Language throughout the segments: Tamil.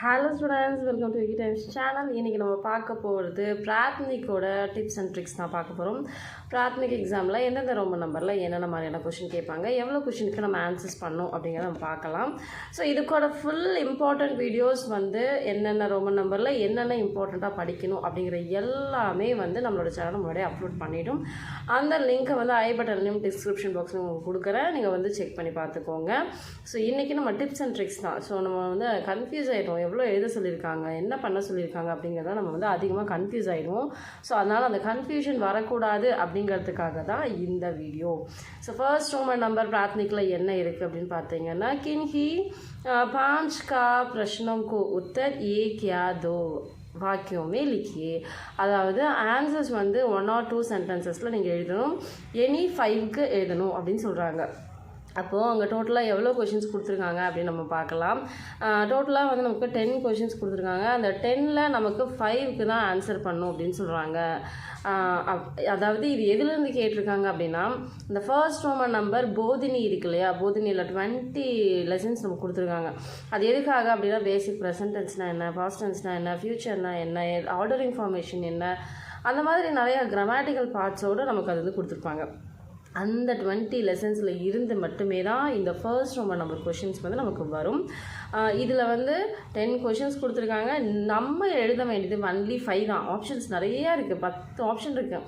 Hello students, welcome to Vicky times channel. இன்றைக்கி நம்ம பார்க்க போகிறது பிராத்மிக்கோட டிப்ஸ் அண்ட் ட்ரிக்ஸ் தான் பார்க்க போகிறோம். பிராத்மிக் எக்ஸாமில் எந்தெந்த ரோமன் நம்பரில் என்னென்ன மாதிரியான கொஷின் கேட்பாங்க, எவ்வளோ கொஷினுக்கு நம்ம ஆன்சர்ஸ் பண்ணோம் அப்படிங்கிறத நம்ம பார்க்கலாம். ஸோ இதுக்கோட ஃபுல் இம்பார்ட்டண்ட் வீடியோஸ் என்னென்ன ரோமன் நம்பரில் என்னென்ன இம்பார்ட்டண்ட்டாக படிக்கணும் அப்படிங்கிற எல்லாமே நம்மளோட சேனல் முன்னாடியே அப்லோட் பண்ணிவிடும். அந்த லிங்க்கை ஐ பட்டன்லையும் டிஸ்கிரிப்ஷன் பாக்ஸில் உங்களுக்கு கொடுக்குறேன், நீங்கள் செக் பண்ணி பார்த்துக்கோங்க. ஸோ இன்றைக்கி நம்ம டிப்ஸ் அண்ட் ட்ரிக்ஸ் தான். ஸோ நம்ம கன்ஃபியூஸ் ஆகிடும், எவ்வளோ எழுத சொல்லியிருக்காங்க, என்ன பண்ண சொல்லியிருக்காங்க அப்படிங்கிறத நம்ம அதிகமாக கன்ஃபியூஸ் ஆகிடுவோம். ஸோ அதனால் அந்த கன்ஃபியூஷன் வரக்கூடாது அப்படிங்கிறதுக்காக தான் இந்த வீடியோ. ஸோ ஃபர்ஸ்ட் ரோமன் நம்பர் பிராத்மிக்கில் என்ன இருக்குது அப்படின்னு பார்த்தீங்கன்னா, किन्हीं 5 का प्रश्नों को उत्तर एक या 2 வாக்கியம் லிக்கியே. அதாவது ஆன்சர்ஸ் 1 or 2 சென்டென்சஸில் நீங்கள் எழுதணும், எனி 5க்கு எழுதணும் அப்படின்னு சொல்கிறாங்க. அப்போது அங்கே டோட்டலாக எவ்வளோ கொஷின்ஸ் கொடுத்துருக்காங்க அப்படின்னு நம்ம பார்க்கலாம். டோட்டலாக நமக்கு 10 கொஷின்ஸ் கொடுத்துருக்காங்க. அந்த 10ல் நமக்கு 5க்கு தான் ஆன்சர் பண்ணும் அப்படின்னு சொல்கிறாங்க. அதாவது இது எதுலேருந்து கேட்டிருக்காங்க அப்படின்னா, இந்த ஃபர்ஸ்ட் ரோமன் நம்பர் போதினி இருக்கு இல்லையா, போதினியில் 20 லெசன்ஸ் நமக்கு கொடுத்துருக்காங்க. அது எதுக்காக அப்படின்னா, பேசிக் ப்ரெசன்ட் டென்ஸ்னால் என்ன, பாஸ்ட் டென்ஸ்னால் என்ன, ஃப்யூச்சர்னால் என்ன, ஆர்டர் இன்ஃபர்மேஷன் என்ன, அந்த மாதிரி நிறையா கிராமட்டிக்கல் பார்ட்ஸோடு நமக்கு அது கொடுத்துருப்பாங்க. அந்த 20 லெசன்ஸில் இருந்து மட்டுமே தான் இந்த ஃபர்ஸ்ட் ரோமன் நம்பர் கொஷின்ஸ் நமக்கு வரும். இதில் 10 கொஷின்ஸ் கொடுத்துருக்காங்க. நம்ம எழுத வேண்டியது ஒன்லி 5 தான். ஆப்ஷன்ஸ் நிறையா இருக்குது, 10 ஆப்ஷன் இருக்குது.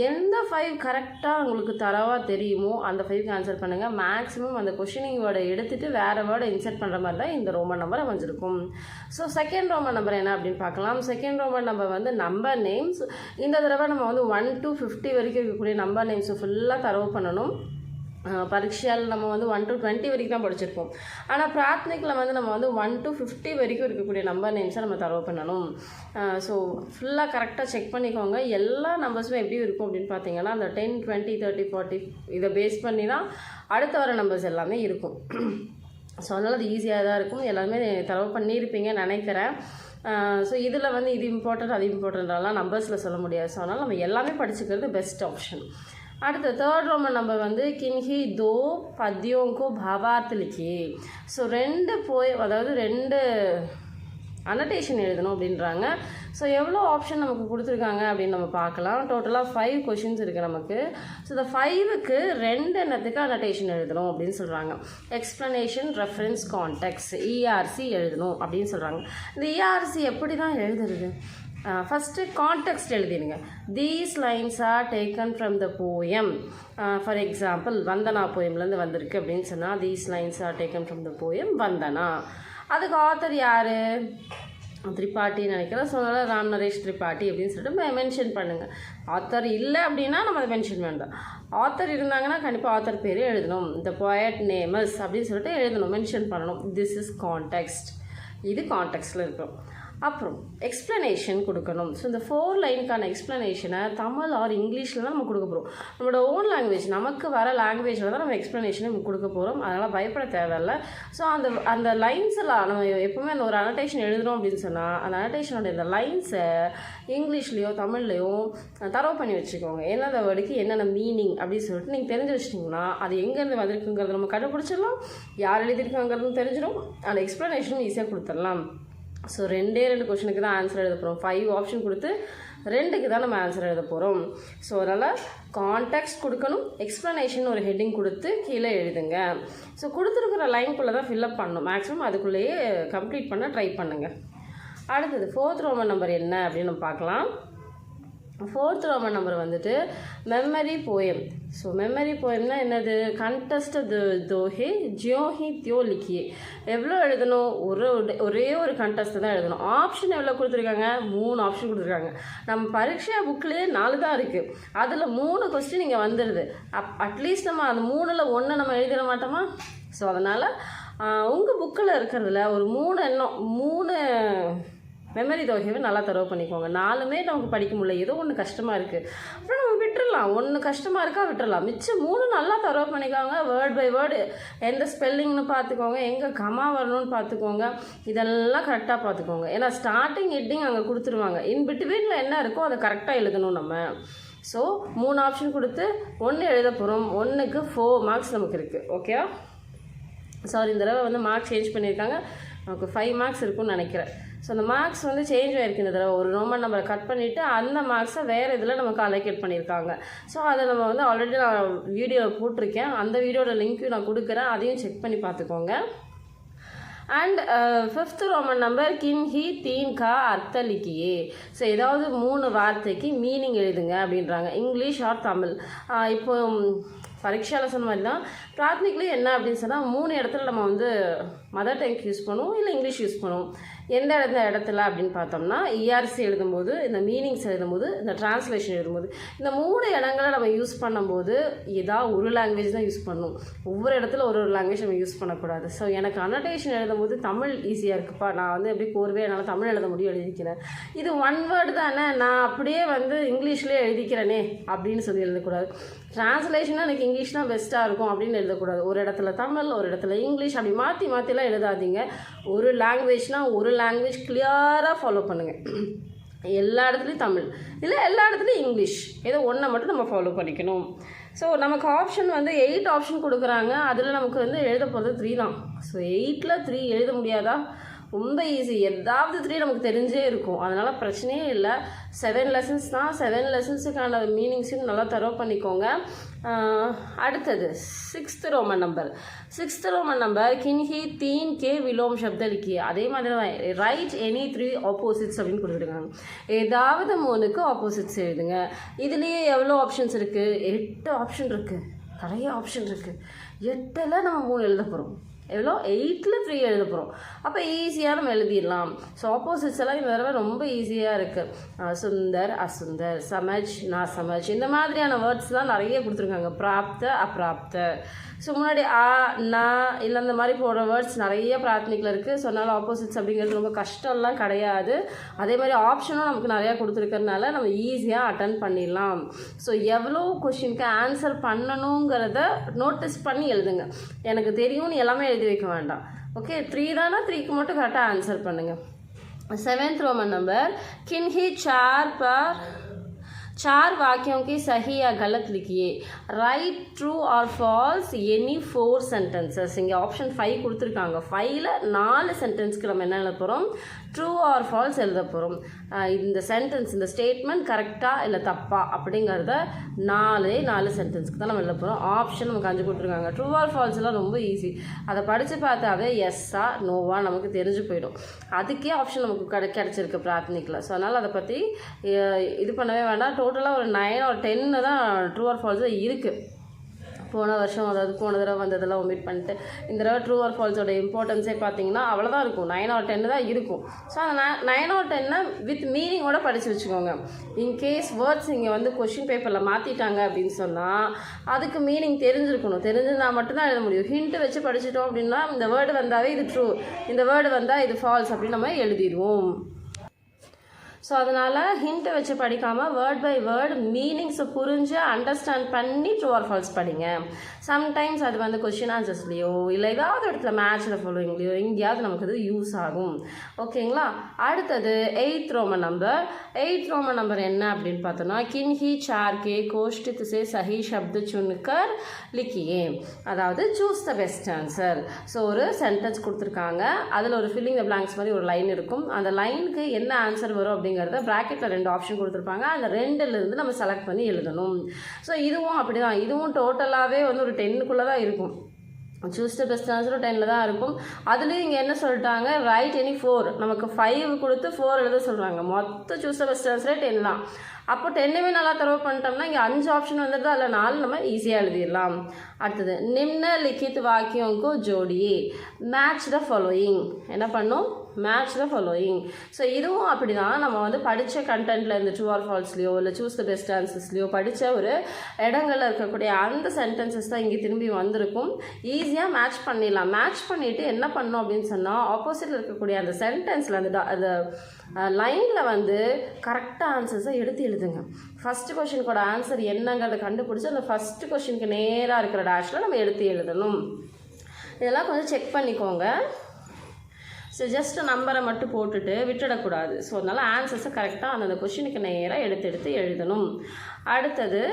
எந்த 5 கரெக்டாக உங்களுக்கு தரவாக தெரியுமோ அந்த 5க்கு ஆன்சர் பண்ணுங்கள். மேக்ஸிமம் அந்த கொஷினிங் வேர்டை எடுத்துகிட்டு வேறு வேர்டை இன்சர்ட் பண்ணுற மாதிரி தான் இந்த ரோமன் நம்பர் அமைஞ்சிருக்கும். ஸோ செகண்ட் ரோமன் நம்பர் என்ன அப்படின்னு பார்க்கலாம். Second Roman number number names. இந்த தடவை நம்ம 1 to 50 வரைக்கும் இருக்கக்கூடிய நம்பர் நேம்ஸை ஃபுல்லாக தரவு பண்ணணும். பரீட்சையால் நம்ம 1 to 20 வரைக்கும் தான் படிச்சிருப்போம். ஆனால் பிராத்மிக்கில் நம்ம 1 to 50 வரைக்கும் இருக்கக்கூடிய நம்பர் நேம்ஸை நம்ம தரவு பண்ணணும். ஸோ ஃபுல்லாக கரெக்டாக செக் பண்ணிக்கோங்க. எல்லா நம்பர்ஸும் எப்படி இருக்கும் அப்படின்னு பார்த்தீங்கன்னா, அந்த 10, 20, 30, 40 இதை பேஸ் பண்ணி தான் அடுத்த வர நம்பர்ஸ் எல்லாமே இருக்கும். ஸோ அதனால் அது ஈஸியாக தான் இருக்கும். எல்லாருமே தரவு பண்ணியிருப்பீங்கன்னு நினைக்கிறேன். ஸோ இதில் இது இம்பார்ட்டன்ட் அது இம்பார்ட்டன்ட்லாம் நம்பர்ஸில் சொல்ல முடியாது. ஸோ அதனால் நம்ம எல்லாமே படிச்சுக்கிறது பெஸ்ட் ஆப்ஷன். அடுத்த தேர்ட் ரோமன் நம்பர் किन्हीं 2 पद्यों को भावार्थ लिखिए. ஸோ 2 அதாவது 2 அனடேஷன் எழுதணும் அப்படின்றாங்க. ஸோ எவ்வளோ ஆப்ஷன் நமக்கு கொடுத்துருக்காங்க அப்படின்னு நம்ம பார்க்கலாம். டோட்டலாக 5 கொஷின்ஸ் இருக்குது நமக்கு. ஸோ இந்த 5க்கு 2 என்னத்துக்கு அனடேஷன் எழுதணும் அப்படின்னு சொல்கிறாங்க. எக்ஸ்ப்ளனேஷன், ரெஃபரன்ஸ், கான்டெக்ஸ்ட், ERC எழுதணும் அப்படின்னு சொல்கிறாங்க. இந்த ERC எப்படி தான் எழுதுறது? ஃபஸ்ட்டு கான்டெக்ஸ்ட் எழுதிடுங்க. These lines are taken from the poem. For example, Vandana போயம்லேருந்து வந்திருக்கு அப்படின்னு சொன்னால், these lines are taken from the poem Vandana. அதுக்கு ஆத்தர் யார்? திரிபாட்டின்னு நினைக்கிறேன். ஸோ அதனால் ராம் நரேஷ் திரிபாட்டி அப்படின்னு சொல்லிட்டு மென்ஷன் பண்ணுங்கள். ஆத்தர் இல்லை அப்படின்னா நம்ம அதை மென்ஷன் வேண்டாம். ஆத்தர் இருந்தாங்கன்னா கண்டிப்பாக ஆத்தர் பேர் எழுதணும். இந்த போயட் நேமஸ் அப்படின்னு சொல்லிட்டு எழுதணும், மென்ஷன் பண்ணணும். This is context. இது கான்டெக்ஸ்டில் இருக்கும். அப்புறம் எக்ஸ்ப்ளனேஷன் கொடுக்கணும். ஸோ இந்த 4 லைனுக்கான எக்ஸ்ப்ளனேஷனை தமிழ் ஆர் இங்கிலீஷில் தான் நம்ம கொடுக்க போகிறோம். நம்மளோட ஓன் லாங்குவேஜ், நமக்கு வர லாங்குவேஜில் தான் நம்ம எக்ஸ்ப்ளனேஷனை நம்ம கொடுக்க போகிறோம். அதனால் பயப்பட தேவையில்லை. ஸோ அந்த லைன்ஸ் எல்லாம் நம்ம எப்போவுமே அந்த ஒரு அனடேஷன் எழுதுகிறோம் அப்படின்னு சொன்னால், அந்த அனடேஷனோட இந்த லைன்ஸை இங்கிலீஷ்லேயோ தமிழ்லையோ தரவு பண்ணி வச்சுக்கோங்க. என்னென்ன வேர்டுக்கு என்னென்ன மீனிங் அப்படின்னு சொல்லிட்டு நீங்கள் தெரிஞ்சு வச்சிட்டிங்கன்னா, அது எங்கேருந்து வந்திருக்குங்கிறது நம்ம கண்டுபிடிச்சிடலாம், யார் எழுதியிருக்காங்கிறதும் தெரிஞ்சிடும், அந்த எக்ஸ்ப்ளனேஷனும் ஈஸியாக கொடுத்துடலாம். ஸோ 2 கொஷனுக்கு தான் ஆன்சர் எழுத போகிறோம். 5 ஆப்ஷன் கொடுத்து 2க்கு தான் நம்ம ஆன்சர் எழுத போகிறோம். ஸோ அதனால் கான்டெக்ஸ்ட் கொடுக்கணும், எக்ஸ்ப்ளனேஷன் ஒரு ஹெட்டிங் கொடுத்து கீழே எழுதுங்க. ஸோ கொடுத்துருக்குற லைனுக்குள்ளே தான் ஃபில்அப் பண்ணணும். மேக்ஸிமம் அதுக்குள்ளேயே கம்ப்ளீட் பண்ண ட்ரை பண்ணுங்கள். அடுத்தது 4th ரோமன் நம்பர் என்ன அப்படின்னு நம்ம பார்க்கலாம். 4th Roman number memory poem. So memory போயம்னா என்னது? கண்டஸ்ட் தோஹே ஜியோஹி தியோ லிக்கியே. எவ்வளோ எழுதணும்? ஒரே ஒரு கண்டஸ்ட் தான் எழுதணும். ஆப்ஷன் எவ்வளோ கொடுத்துருக்காங்க? 3 ஆப்ஷன் கொடுத்துருக்காங்க. நம்ம பரீட்சை புக்லேயே 4 தான் இருக்குது. அதில் 3 கொஸ்டின் இங்கே வந்துடுது. அட்லீஸ்ட் நம்ம அந்த 3ல் 1 நம்ம எழுதிட மாட்டோமா? ஸோ அதனால் உங்கள் புக்கில் இருக்கிறதுல ஒரு 3 மெமரி தொகையை நல்லா தரவு பண்ணிக்கோங்க. 4மே நமக்கு படிக்க முடியல, ஏதோ ஒன்று கஷ்டமாக இருக்குது, அப்புறம் நம்ம விட்டுடலாம். 1 கஷ்டமாக இருக்கா விட்டுடலாம். மிச்சம் 3 நல்லா தரவு பண்ணிக்கோங்க. வேர்ட் பை வேர்டு எந்த ஸ்பெல்லிங்னு பார்த்துக்கோங்க, எங்கே கமா வரணும்னு பார்த்துக்கோங்க, இதெல்லாம் கரெக்டாக பார்த்துக்கோங்க. ஏன்னா ஸ்டார்டிங் ஹெட்டிங் அங்கே கொடுத்துருவாங்க, இன் பிட்வீனில் என்ன இருக்கோ அதை கரெக்டாக எழுதணும் நம்ம. ஸோ 3 ஆப்ஷன் கொடுத்து 1 எழுத போகிறோம். 1க்கு 4 மார்க்ஸ் நமக்கு இருக்குது. ஓகேவா? சாரி, இந்த தடவை மார்க் சேஞ்ச் பண்ணியிருக்காங்க. நமக்கு 5 மார்க்ஸ் இருக்குன்னு நினைக்கிறேன். ஸோ அந்த மார்க்ஸ் வந்து சேஞ்ச் ஆகிருக்கு இந்த தடவை. ஒரு ரோமன் நம்பரை கட் பண்ணிவிட்டு அந்த மார்க்ஸை வேறு இதில் நமக்கு அலோகேட் பண்ணியிருக்காங்க. ஸோ அதை நம்ம வந்து ஆல்ரெடி நான் வீடியோவில் போட்டிருக்கேன். அந்த வீடியோட லிங்க்கையும் நான் கொடுக்குறேன், அதையும் செக் பண்ணி பார்த்துக்கோங்க. அண்ட் 5th ரோமன் நம்பர் கின் ஹி தீன் கா அர்த்த லிக்கியே. ஸோ ஏதாவது 3 வார்த்தைக்கு மீனிங் எழுதுங்க அப்படின்றாங்க, இங்கிலீஷ் ஆர் தமிழ். இப்போ பரீட்சாவில் சொன்ன மாதிரி தான் பிராத்மிக்லேயும் என்ன அப்படின்னு சொன்னால் 3 இடத்துல நம்ம வந்து மதர் டங் யூஸ் பண்ணுவோம், இல்லை இங்கிலீஷ் யூஸ் பண்ணுவோம். எந்த இடத்துல அப்படின்னு பார்த்தோம்னா ERC எழுதும்போது, இந்த மீனிங்ஸ் எழுதும்போது, இந்த டிரான்ஸ்லேஷன் எழுதும்போது, இந்த 3 இடங்களை நம்ம யூஸ் பண்ணும்போது ஏதாவது ஒரு லாங்குவேஜ் தான் யூஸ் பண்ணணும். ஒவ்வொரு இடத்துல ஒரு லாங்குவேஜ் நம்ம யூஸ் பண்ணக்கூடாது. ஸோ எனக்கு அனோட்டேஷன் எழுதும்போது தமிழ் ஈஸியாக இருக்குப்பா, நான் வந்து எப்படி கோர்வே என்னால் தமிழ் எழுத முடியும் எழுதிக்கிறேன். இது 1 வேர்டு தானே, நான் அப்படியே வந்து இங்கிலீஷ்லேயே எழுதிக்கிறேனே அப்படின்னு சொல்லி எழுதக்கூடாது. டிரான்ஸ்லேஷனாக எனக்கு இங்கிலீஷ் தான் பெஸ்ட்டாக இருக்கும் அப்படின்னு எழுதக்கூடாது. ஒரு இடத்துல தமிழ், ஒரு இடத்துல இங்கிலீஷ், அப்படி மாற்றிலாம் எழுதாதீங்க. ஒரு லாங்குவேஜ்னால் ஒரு லாங்குவேஜ் கிளியராக ஃபாலோ பண்ணுங்கள். எல்லா இடத்துலையும் தமிழ் இல்லை, எல்லா இடத்துலையும் இங்கிலீஷ், ஏதோ ஒன்றை மட்டும் நம்ம ஃபாலோ பண்ணிக்கணும். ஸோ நமக்கு ஆப்ஷன் வந்து 8 ஆப்ஷன் கொடுக்குறாங்க. அதில் நமக்கு வந்து எழுத போகிறது 3 தான். ஸோ 8ல் 3 எழுத முடியாதா? ரொம்ப ஈஸி. ஏதாவது 3 நமக்கு தெரிஞ்சே இருக்கும், அதனால் பிரச்சனையே இல்லை. 7 லெசன்ஸ் தான். 7 லெசன்ஸுக்கான மீனிங்ஸையும் நல்லா தரோ பண்ணிக்கோங்க. அடுத்தது 6th Roman number. 6th Roman number கின்ஹி தீன் கே விலோம் சப்த லிக்கிய. அதே மாதிரி தான் ரைட் எனி 3 ஆப்போசிட்ஸ் அப்படின்னு கொடுத்துருக்காங்க. ஏதாவது 3க்கு ஆப்போசிட்ஸ் எழுதுங்க. இதுலேயே எவ்வளோ ஆப்ஷன்ஸ் இருக்குது? 8 ஆப்ஷன் இருக்குது. நிறைய ஆப்ஷன் இருக்குது. 8ல் நம்ம 3 எழுத போகிறோம். எவ்வளோ? 8ல் 3 எழுத போகிறோம். அப்போ ஈஸியாக நம்ம எழுதிடலாம். ஸோ ஆப்போசிட்ஸ் எல்லாம் இந்த தடவை ரொம்ப ஈஸியாக இருக்குது. சுந்தர், அசுந்தர், சமஜ், நான் சமஜ், இந்த மாதிரியான வேர்ட்ஸ்லாம் நிறைய கொடுத்துருக்காங்க. பிராப்த, அப்பிராப்த. ஸோ முன்னாடி நா இல்லை அந்த மாதிரி போடுற வேர்ட்ஸ் நிறைய பிராத்மிக்கில் இருக்குது. ஸோ அதனால் ஆப்போசிட்ஸ் அப்படிங்கிறது ரொம்ப கஷ்டம்லாம் கிடையாது. அதே மாதிரி ஆப்ஷனும் நமக்கு நிறையா கொடுத்துருக்கறனால நம்ம ஈஸியாக அட்டன் பண்ணிடலாம். ஸோ எவ்வளோ கொஷினுக்கு ஆன்சர் பண்ணணுங்கிறத நோட்டீஸ் பண்ணி எழுதுங்க. எனக்கு தெரியும்னு எல்லாமே எழுதி வைக்க வேண்டாம். ஓகே, 3 தானே, 3க்கு மட்டும் கரெக்டாக ஆன்சர் பண்ணுங்கள். 7th ரோமன் நம்பர் किन्हीं 4 वाक्यों की सही या गलत लिखिए. राइट, ट्रू और फॉल्स एनी 4 सेंटेंसेस. இங்கே ஆப்ஷன் 5 கொடுத்துருக்காங்க. 5ல் 4 சென்டென்ஸ்க்கு நம்ம என்ன எழுத போகிறோம்? ட்ரூ ஆர் ஃபால்ஸ் எழுத போகிறோம். இந்த சென்டென்ஸ், இந்த ஸ்டேட்மெண்ட் கரெக்டாக இல்லை தப்பா அப்படிங்கிறத 4 சென்டென்ஸ்க்கு தான் நம்ம எழுத போகிறோம். ஆப்ஷன் நமக்கு 5 கொடுத்துருக்காங்க. ட்ரூ ஆர் ஃபால்ஸ்லாம் ரொம்ப ஈஸி. அதை படித்து பார்த்தாவே எஸ்ஸா நோவா நமக்கு தெரிஞ்சு போயிடும். அதுக்கே ஆப்ஷன் நமக்கு கிடச்சிருக்கு பிராத்மிக்கில். ஸோ அதனால் அதை பற்றி இது பண்ணவே வேண்டாம். டோட்டலாக ஒரு 9 or 10 தான் ட்ரூ ஆர் ஃபால்ஸ் இருக்குது. போன வருஷம், அதாவது போன தடவை வந்ததெல்லாம் ஒமிட் பண்ணிட்டு இந்த தடவை ட்ரூ ஆர் ஃபால்ஸோட இம்பார்ட்டன்ஸே பார்த்தீங்கன்னா அவ்வளோதான் இருக்கும். 9 or 10 தான் இருக்கும். ஸோ அந்த 9 or 10 வித் மீனிங்கோட படித்து வச்சுக்கோங்க. இன்கேஸ் வேர்ட்ஸ் இங்கே வந்து கொஷின் பேப்பரில் மாற்றிட்டாங்க அப்படின்னு சொன்னால் அதுக்கு மீனிங் தெரிஞ்சிருந்தால் மட்டும்தான் எழுத முடியும். ஹிண்ட்டு வச்சு படிச்சிட்டோம் அப்படின்னா இந்த வேர்டு வந்தாவே இது ட்ரூ, இந்த வேர்டு வந்தால் இது ஃபால்ஸ் அப்படின்னு நம்ம எழுதிடுவோம். ஸோ அதனால் ஹிண்ட்டை வச்சு படிக்காமல் வேர்ட் பை வேர்டு மீனிங்ஸை புரிஞ்சு அண்டர்ஸ்டாண்ட் பண்ணி ட்ரூ ஆர் ஃபால்ஸ் படிங்க. சம்டைம்ஸ் அது வந்து கொஷின் ஆன்சர்ஸ்லையோ இல்லை ஏதாவது இடத்துல மேட்ச்சில் ஃபாலோவிங்லையோ எங்கேயாவது நமக்கு அது யூஸ் ஆகும். ஓகேங்களா? அடுத்தது 8th Roman number. 8th Roman number என்ன அப்படின்னு பார்த்தோன்னா கின்ஹி 4 के कोष्ठित से सही शब्द चुनकर लिखिए. அதாவது choose the best answer. So ஒரு சென்டென்ஸ் கொடுத்துருக்காங்க, அதில் ஒரு ஃபில்லிங் த பிளாங்க்ஸ் மாதிரி ஒரு லைன் இருக்கும். அந்த லைனுக்கு என்ன ஆன்சர் வரும் அப்படிங்கிறத ப்ராக்கெட்டில் 2 ஆப்ஷன் கொடுத்துருப்பாங்க. அந்த 2லேருந்து நம்ம செலக்ட் பண்ணி எழுதணும். ஸோ இதுவும் அப்படி தான். இதுவும் டோட்டலாகவே வந்து ஒரு 10க்குள்ளே தான் இருக்கும். சூஸ் த பெஸ்ட் ஆன்சரும் 10ல் தான் இருக்கும். அதுலேயும் இங்கே என்ன சொல்லிட்டாங்க? Right any 4. நமக்கு 5 கொடுத்து 4 எழுத சொல்கிறாங்க. மொத்தம் சூஸ் த பெஸ்ட் ஆன்சரே 10 தான். அப்போ 10மே நல்லா தரவு பண்ணிட்டோம்னா இங்கே 5 ஆப்ஷன் வந்துடுது, அதில் 4 நம்ம ஈஸியாக எழுதிடலாம். அடுத்தது நிம்ன லிখিত வாக்கியங்கோ ஜோடியே. Match the following. என்ன பண்ணும்? Match the following. ஸோ இதுவும் அப்படி தான். நம்ம வந்து படித்த கண்டென்ட்டில் இந்த ட்ரூ ஆர் ஃபால்ஸ்லையோ இல்லை சூஸ் த பெஸ்ட் ஆன்சர்ஸ்லையோ படித்த ஒரு இடங்களில் இருக்கக்கூடிய அந்த சென்டென்சஸ் தான் இங்கே திரும்பி வந்திருக்கும். ஈஸியாக மேட்ச் பண்ணிடலாம். மேட்ச் பண்ணிவிட்டு என்ன பண்ணணும் அப்படின்னு சொன்னால் ஆப்போசிட்டில் இருக்கக்கூடிய அந்த சென்டென்ஸில் அந்த லைனில் வந்து கரெக்டாக ஆன்சர்ஸை எடுத்து எழுதுங்க. ஃபஸ்ட்டு கொஷினுக்கோட ஆன்சர் என்னங்கிறத கண்டுபிடிச்சி அந்த ஃபஸ்ட்டு கொஷினுக்கு நேராக இருக்கிற டேஷில் நம்ம எடுத்து எழுதணும். இதெல்லாம் கொஞ்சம் செக் பண்ணிக்கோங்க. ஸோ ஜஸ்ட் நம்பரை மட்டும் போட்டுட்டு விட்டுடக்கூடாது. ஸோ அதனால் ஆன்சர்ஸை கரெக்டாக அந்தந்த கொஷினுக்கு நேராக எடுத்து எழுதணும். அடுத்தது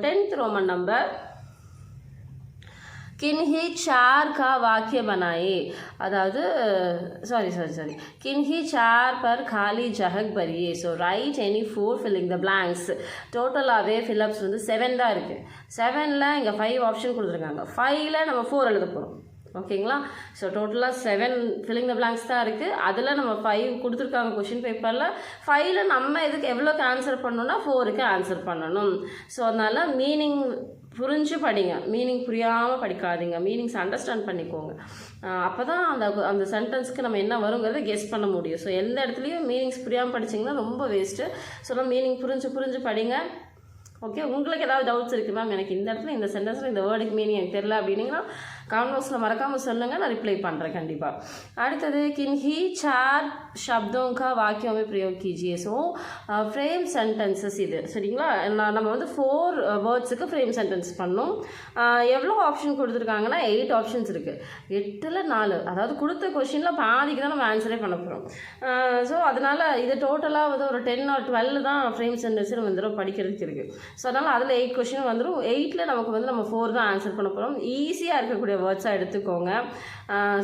10th ரோமன் நம்பர் किन्ही चार का वाक्य बनाए அதாவது சாரி किन्ही चार पर खाली जगह भरिए so right any 4 filling the blanks டோட்டலாகவே ஃபில்அப்ஸ் வந்து 7 தான் இருக்குது 7ல் இங்கே 5 ஆப்ஷன் கொடுத்துருக்காங்க 5ல் நம்ம 4 எழுத போகிறோம் ஓகேங்களா ஸோ டோட்டலாக 7 ஃபில்லிங் த பிளாங்க்ஸ் தான் இருக்குது அதில் நம்ம 5 கொடுத்துருக்காங்க கொஷின் பேப்பரில் 5ல் நம்ம இதுக்கு எவ்வளோக்கு ஆன்சர் பண்ணணும்னா 4க்கு ஆன்சர் பண்ணணும் ஸோ அதனால் மீனிங் புரிஞ்சு படிங்க மீனிங் புரியாமல் படிக்காதீங்க மீனிங்ஸ் அண்டர்ஸ்டாண்ட் பண்ணிக்கோங்க அப்போ தான் அந்த சென்டென்ஸ்க்கு நம்ம என்ன வருங்கிறத கெஸ் பண்ண முடியும் ஸோ எந்த இடத்துலையும் மீனிங்ஸ் புரியாமல் படிச்சிங்கன்னா ரொம்ப வேஸ்ட்டு ஸோ நம்ம மீனிங் புரிஞ்சு படிங்க ஓகே உங்களுக்கு ஏதாவது டவுட்ஸ் இருக்குது மேம் எனக்கு இந்த இடத்துல இந்த சென்டென்ஸில் இந்த வேர்டுக்கு மீனிங் எனக்கு தெரியல அப்படின்னீங்கன்னா கமெண்ட் பாக்ஸில் மறக்காமல் சொல்லுங்கள் நான் ரிப்ளை பண்ணுறேன் கண்டிப்பாக அடுத்தது किन्ही चार शब्दों का वाक्यों में प्रयोग कीजिए ஸோ ஃப்ரேம் சென்டென்சஸ் இது சரிங்களா நம்ம வந்து 4 வேர்ட்ஸுக்கு ஃப்ரேம் சென்டென்ஸ் பண்ணோம் எவ்வளோ ஆப்ஷன் கொடுத்துருக்காங்கன்னா 8 ஆப்ஷன்ஸ் இருக்குது 8ல் 4 அதாவது கொடுத்த கொஷினில் பாதிக்கு தான் நம்ம ஆன்சரே பண்ண போகிறோம் ஸோ அதனால் இது டோட்டலாக வந்து ஒரு 10 or 12 தான் ஃப்ரேம் சென்டென்ஸ் நம்ம வந்து படிக்கிறதுக்கு இருக்குது ஸோ அதனால் அதில் 8 கொஷின் வந்துடும் 8ல் நமக்கு வந்து நம்ம 4 தான் ஆன்சர் பண்ண போகிறோம் ஈஸியாக இருக்கக்கூடிய வேர்ட்ஸாக எடுத்துக்கோங்க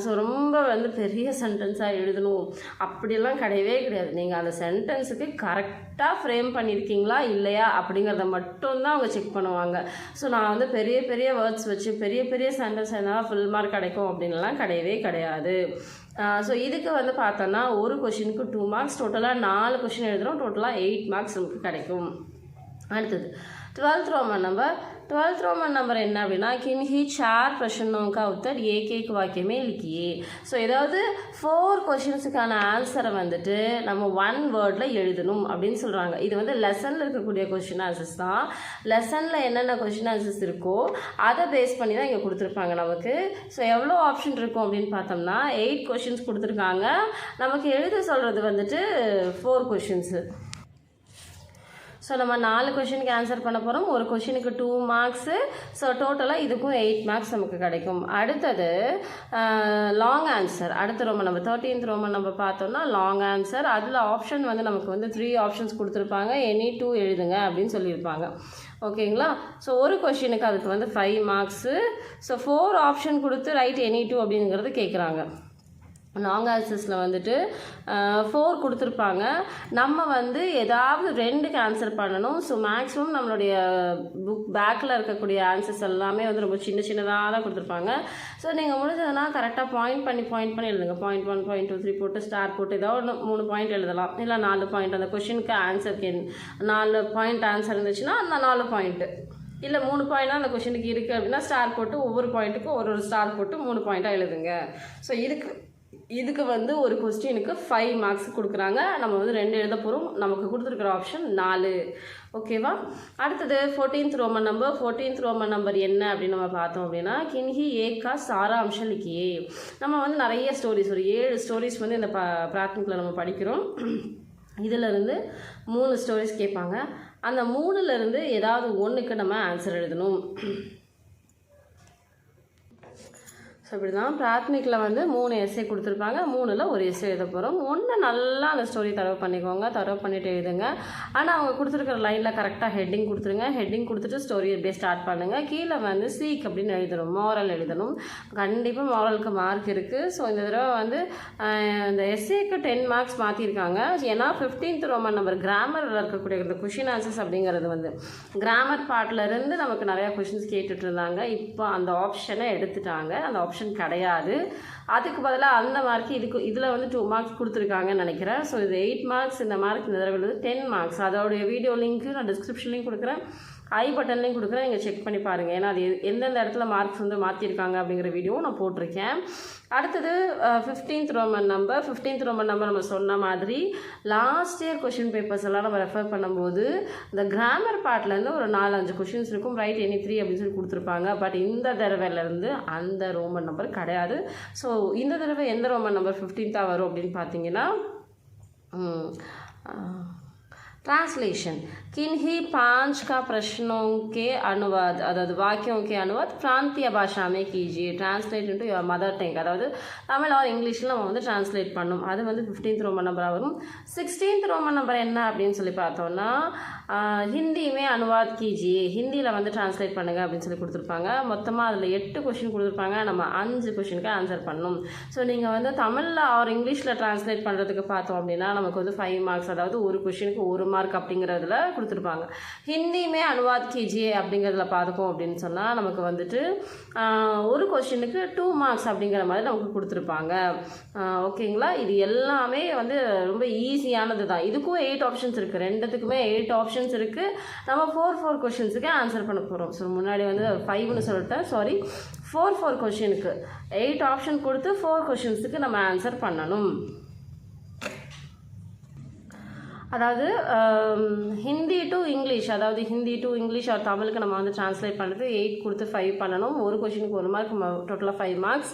ஸோ ரொம்ப வந்து பெரிய சென்டென்ஸாக எழுதணும் அப்படியெல்லாம் கிடையாது நீங்கள் அந்த சென்டென்ஸுக்கு கரெக்டாக ஃப்ரேம் பண்ணியிருக்கீங்களா இல்லையா அப்படிங்கிறத மட்டும்தான் அவங்க செக் பண்ணுவாங்க ஸோ நான் வந்து பெரிய வேர்ட்ஸ் வச்சு பெரிய சென்டென்ஸ் இருந்தால் ஃபுல் மார்க் கிடைக்கும் அப்படின்லாம் கிடையாது ஸோ இதுக்கு வந்து பார்த்தோன்னா ஒரு கொஷினுக்கு 2 மார்க்ஸ் டோட்டலாக 4 கொஷின் எழுதுகிறோம் டோட்டலாக 8 மார்க்ஸ் நமக்கு கிடைக்கும் அடுத்தது 12th रोमन नंबर என்ன அப்படின்னா किन्ही चार प्रश्नों का उत्तर एक वाक्य में लिखिए ஸோ ஏதாவது 4 கொஷின்ஸுக்கான ஆன்சரை வந்துட்டு நம்ம 1 வேர்டில் எழுதணும் அப்படின்னு சொல்கிறாங்க இது வந்து லெசனில் இருக்கக்கூடிய கொஷின் ஆன்சர்ஸ் தான் லெசனில் என்னென்ன கொஷின் ஆன்சர்ஸ் இருக்கோ அதை பேஸ் பண்ணி தான் இங்கே கொடுத்துருப்பாங்க நமக்கு ஸோ எவ்வளோ ஆப்ஷன் இருக்கும் அப்படின்னு பார்த்தோம்னா 8 கொஷின்ஸ் கொடுத்துருக்காங்க நமக்கு எழுத சொல்கிறது வந்துட்டு 4 கொஷின்ஸு ஸோ நம்ம 4 கொஷினுக்கு ஆன்சர் பண்ண போகிறோம் ஒரு கொஷினுக்கு 2 மார்க்ஸு ஸோ டோட்டலாக இதுக்கும் 8 மார்க்ஸ் நமக்கு கிடைக்கும் அடுத்தது லாங் ஆன்சர் அடுத்த Roman number 13th Roman number பார்த்தோம்னா லாங் ஆன்சர் அதில் ஆப்ஷன் வந்து நமக்கு வந்து 3 ஆப்ஷன்ஸ் கொடுத்துருப்பாங்க எனி 2 எழுதுங்க அப்படின்னு சொல்லியிருப்பாங்க ஓகேங்களா ஸோ ஒரு கொஷினுக்கு அதுக்கு வந்து 5 மார்க்ஸு ஸோ 4 ஆப்ஷன் கொடுத்து ரைட் எனி 2 அப்படிங்கிறது கேட்குறாங்க லாங் ஆன்சர்ஸில் வந்துட்டு 4 கொடுத்துருப்பாங்க நம்ம வந்து ஏதாவது 2க்கு ஆன்சர் பண்ணணும் ஸோ மேக்ஸிமம் நம்மளுடைய புக் பேக்கில் இருக்கக்கூடிய ஆன்சர்ஸ் எல்லாமே வந்து ரொம்ப சின்னதாக தான் கொடுத்துருப்பாங்க ஸோ நீங்கள் முடிஞ்சதுன்னா கரெக்டாக பாயிண்ட் பண்ணி எழுதுங்க பாயிண்ட் 1 பாயிண்ட் 2 3 போட்டு ஸ்டார் போட்டு ஏதாவது 3 பாயிண்ட் எழுதலாம் இல்லை 4 பாயிண்ட் அந்த கொஷினுக்கு ஆன்சருக்கு 4 பாயிண்ட் ஆன்சர் இருந்துச்சுன்னா அந்த 4 பாயிண்ட்டு இல்லை 3 பாயிண்ட்னா அந்த கொஷினுக்கு இருக்குது அப்படின்னா ஸ்டார் போட்டு ஒவ்வொரு பாயிண்ட்டுக்கும் ஒரு ஸ்டார் போட்டு 3 பாயிண்ட்டாக எழுதுங்க ஸோ இதுக்கு வந்து ஒரு கொஸ்டினுக்கு 5 மார்க்ஸ் கொடுக்குறாங்க நம்ம வந்து 2 எழுத போகிறோம் நமக்கு கொடுத்துருக்குற ஆப்ஷன் 4 ஓகேவா அடுத்தது 14th ரோமன் நம்பர் என்ன அப்படின்னு நம்ம பார்த்தோம் அப்படின்னா किन्ही एक का सारांश लिखिए நம்ம வந்து நிறைய ஸ்டோரிஸ் ஒரு 7 ஸ்டோரிஸ் வந்து இந்த பிராத்மிக்கில் நம்ம படிக்கிறோம் இதிலிருந்து 3 ஸ்டோரிஸ் கேட்பாங்க அந்த 3லேருந்து ஏதாவது ஒன்றுக்கு நம்ம ஆன்சர் எழுதணும் ஸோ இப்படி தான் பிராத்மிக்கில் வந்து 3 எஸ்ஸே கொடுத்துருப்பாங்க 3ல் ஒரு எஸ்ஸே எழுத போகிறோம் ஒன்று நல்லா அந்த ஸ்டோரி தரவு பண்ணிவிட்டு எழுதுங்க ஆனால் அவங்க கொடுத்துருக்கிற லைனில் கரெக்டாக ஹெட்டிங் கொடுத்துருங்க ஹெட்டிங் கொடுத்துட்டு ஸ்டோரி அப்படியே ஸ்டார்ட் பண்ணுங்கள் கீழே வந்து சீக் அப்படின்னு எழுதணும் மாரல் எழுதணும் கண்டிப்பாக மாரலுக்கு மார்க் இருக்குது ஸோ இந்த தடவை வந்து இந்த எஸ்ஏக்கு 10 மார்க்ஸ் மாற்றிருக்காங்க ஏன்னா 15th ரோமன் நம்பர் கிராமரில் இருக்கக்கூடிய இந்த கொஷின் ஆன்சர்ஸ் அப்படிங்கிறது வந்து கிராமர் பார்ட்லேருந்து நமக்கு நிறையா கொஷின்ஸ் கேட்டுட்டு இருந்தாங்க இப்போ அந்த ஆப்ஷனை எடுத்துட்டாங்க அந்த ஆப்ஷன் கிடையாது அதுக்கு பதிலாக அந்த மார்க் இதில் வந்து 2 மார்க்ஸ் கொடுத்துருக்காங்கன்னு நினைக்கிறேன் ஸோ இது 8 மார்க்ஸ் இந்த மார்க் இந்த தடவை 10 மார்க்ஸ் அதோடைய வீடியோ லிங்க்கு நான் டிஸ்கிரிப்ஷன்லேயும் கொடுக்குறேன் ஐ பட்டன்லேயும் கொடுக்குறேன் நீங்கள் செக் பண்ணி பாருங்கள் ஏன்னா அது எந்தெந்த இடத்துல மார்க்ஸ் வந்து மாற்றிருக்காங்க அப்படிங்கிற வீடியோவும் நான் போட்டிருக்கேன் அடுத்தது 15th ரோமன் நம்பர் நம்ம சொன்ன மாதிரி லாஸ்ட் இயர் கொஷின் பேப்பர்ஸ் எல்லாம் நம்ம ரெஃபர் பண்ணும்போது இந்த கிராமர் பார்ட்லேருந்து ஒரு 4-5 கொஷின்ஸ் இருக்கும் ரைட் எனி 3 அப்படின்னு சொல்லி கொடுத்துருப்பாங்க பட் இந்த தடவைலேருந்து அந்த ரோமன் நம்பர் கிடையாது ஸோ இந்த தடவை எந்த ரோமன் நம்பர் 15th வரும் அப்படின்னு பார்த்தீங்கன்னா ट्रांसलेशन किन्हीं 5 का प्रश्नों के अनुवाद अதாவது वाक्यों के अनुवाद प्रांतीय भाषा में कीजिए translate into your mother tongue அதாவது தமிழ் ஆர் இங்கிலீஷில் நம்ம வந்து டிரான்ஸ்லேட் பண்ணணும் அது வந்து 15th ரோமன் நம்பராக வரும் 16th ரோமன் நம்பர் என்ன அப்படின்னு சொல்லி பார்த்தோம்னா ஹிந்தியுமே அனுவாத் கீஜியே ஹிந்தியில் வந்து டிரான்ஸ்லேட் பண்ணுங்கள் அப்படின்னு சொல்லி கொடுத்துருப்பாங்க மொத்தமாக அதில் 8 கொஷின் கொடுத்துருப்பாங்க நம்ம 5 கொஷினுக்கு ஆன்சர் பண்ணணும் ஸோ நீங்கள் வந்து தமிழில் ஆர் இங்கிலீஷில் டிரான்ஸ்லேட் பண்ணுறதுக்கு பார்த்தோம் அப்படின்னா நமக்கு வந்து 5 மார்க்ஸ் அதாவது ஒரு கொஷினுக்கு 1 மார்க் அப்படிங்கிறதுல கொடுத்துருப்பாங்க ஹிந்தியுமே அனுவாத் கீஜியே அப்படிங்கிறதுல பார்த்துக்கோம் அப்படின்னு சொன்னால் நமக்கு வந்துட்டு ஒரு கொஷினுக்கு 2 மார்க்ஸ் அப்படிங்கிற மாதிரி நமக்கு கொடுத்துருப்பாங்க ஓகேங்களா இது எல்லாமே வந்து ரொம்ப ஈஸியானது தான் இதுக்கும் 8 ஆப்ஷன்ஸ் இருக்குது ரெண்டுத்துக்குமே 8 ஆப்ஷன்ஸ் இருக்குது நம்ம 4 கொஷின்ஸுக்கு ஆன்சர் பண்ண போகிறோம் ஸோ முன்னாடி வந்து 5ன்னு சொல்லிட்டேன் சாரி 4 கொஷினுக்கு 8 ஆப்ஷன் கொடுத்து 4 கொஷின்ஸுக்கு நம்ம ஆன்சர் பண்ணணும் அதாவது ஹிந்தி டு இங்கிலீஷ் அதாவது ஹிந்தி டு இங்கிலீஷ் ஆர் தமிழுக்கு நம்ம வந்து ட்ரான்ஸ்லேட் பண்ணுறது 8 கொடுத்து 5 பண்ணணும் ஒரு கொஷினுக்கு 1 மார்க் டோட்டலாக 5 மார்க்ஸ்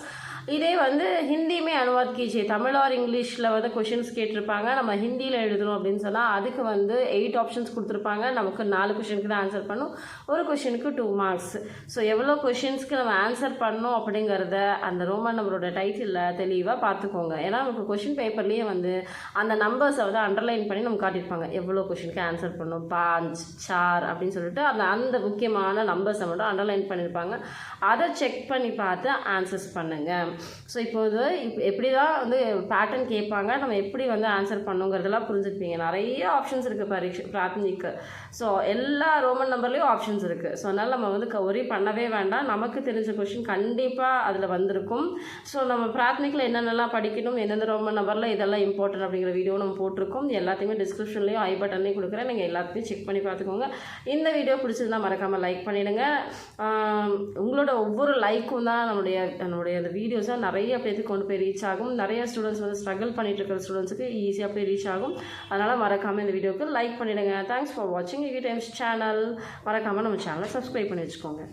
இதே வந்து ஹிந்தியுமே அனுவாத் கீஜியே தமிழ் ஆர் இங்கிலீஷில் வந்து கொஷின்ஸ் கேட்டிருப்பாங்க நம்ம ஹிந்தியில் எழுதணும் அப்படின்னு சொன்னால் அதுக்கு வந்து 8 ஆப்ஷன்ஸ் கொடுத்துருப்பாங்க நமக்கு 4 கொஷினுக்கு தான் ஆன்சர் பண்ணும் ஒரு கொஷினுக்கு 2 மார்க்ஸ் ஸோ எவ்வளோ கொஷின்ஸ்க்கு நம்ம ஆன்சர் பண்ணோம் அப்படிங்கிறத அந்த ரோமன் நம்பரோட டைட்டிலில் தெளிவாக பார்த்துக்கோங்க ஏன்னா நமக்கு கொஷின் பேப்பர்லேயே வந்து அந்த நம்பர்ஸை வந்து அண்டர்லைன் பண்ணி நமக்கு காட்டியிருப்பாங்க எவ்வளோ கொஷினுக்கு ஆன்சர் பண்ணணும் 5 4 அப்படின்னு சொல்லிட்டு அந்த முக்கியமான நம்பர்ஸை மட்டும் அண்டர்லைன் பண்ணியிருப்பாங்க அதை செக் பண்ணி பார்த்து ஆன்சர்ஸ் பண்ணுங்கள் ஸோ இப்போது எப்படி தான் வந்து பேட்டர்ன் கேட்பாங்க நம்ம எப்படி வந்து ஆன்சர் பண்ணுங்கிறதெல்லாம் புரிஞ்சுருப்பீங்க நிறைய ஆப்ஷன்ஸ் இருக்குது பிராத்மிக்கு ஸோ எல்லா ரோமன் நம்பர்லேயும் ஆப்ஷன்ஸ் இருக்குது ஸோ அதனால் நம்ம வந்து ஒரி பண்ணவே வேண்டாம் நமக்கு தெரிஞ்ச கொஷின் கண்டிப்பாக அதில் வந்திருக்கும் ஸோ நம்ம பிராத்மிக்கில் என்னென்னலாம் படிக்கணும் எந்தெந்த ரோமன் நம்பரில் இதெல்லாம் இம்பார்ட்டன்ட் அப்படிங்கிற வீடியோ நம்ம போட்டிருக்கோம் எல்லாத்தையுமே டிஸ்கிரிப்ஷன்லேயும் ஐ பட்டன்லேயும் கொடுக்குறேன் நீங்கள் எல்லாத்தையும் செக் பண்ணி பார்த்துக்கோங்க இந்த வீடியோ பிடிச்சிருந்தா மறக்காமல் லைக் பண்ணிவிடுங்க உங்களோட ஒவ்வொரு லைக்கும் தான் நம்மளுடைய அந்த வீடியோஸை நிறைய பேருக்கு கொண்டு போய் ரீச் ஆகும் நிறைய ஸ்டூடெண்ட்ஸ் வந்து ஸ்ட்ரகிள் பண்ணிட்டு இருக்கிற ஸ்டூடெண்ட்ஸுக்கு ஈஸியாக போய் ரீச் ஆகும் அதனால் மறக்காமல் இந்த வீடியோக்கு லைக் பண்ணிவிடுங்க தேங்க்ஸ் ஃபார் வாட்சிங் ஈவி டைம்ஸ் சேனல் மறக்காமல் நம்ம சேனலை சப்ஸ்கிரைப் பண்ணி வச்சுக்கோங்க